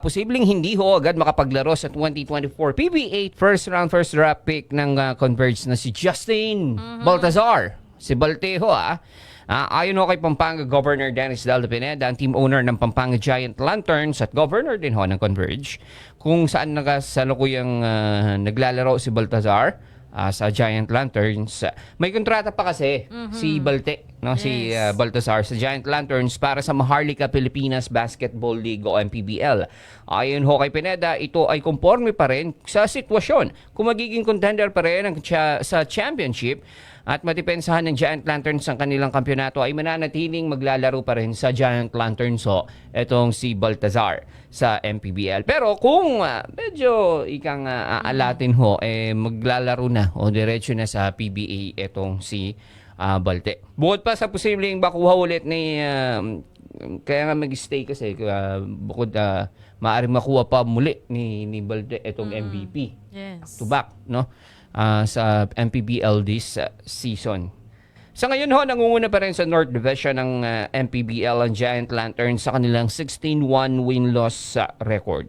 Posibleng hindi ho agad makapaglaro sa 2024 PBA first round first draft pick ng Converge na si Justin Baltazar. Si Balteho ayon ho kay Pampanga Governor Dennis Del Pineda, ang team owner ng Pampanga Giant Lanterns at governor din ho ng Converge, kung saan nakasalukuyang naglalaro si Baltazar sa Giant Lanterns. May kontrata pa kasi si Balte, no? Yes. Si Baltazar sa Giant Lanterns para sa Maharlika Pilipinas Basketball League o MPBL. Ayon ho kay Pineda, ito ay konforme pa rin sa sitwasyon kung magiging contender pa rin sa championship at matipensahan ng Giant Lanterns ang kanilang kampyonato, ay mananatiling maglalaro pa rin sa Giant Lanterns ho itong si Baltazar sa MPBL. Pero kung medyo ikang aalatin ho, maglalaro na o diretso na sa PBA itong si Balte. Bukod pa sa posibleng makuha ulit ni kaya nga mag-stay kasi bukod maaaring makuha pa muli ni Balte itong MVP. Yes. To back, no? Sa MPBL this season. Sa ngayon ho, nangunguna pa rin sa North Division ng MPBL ang Giant Lanterns sa kanilang 16-1 win-loss record.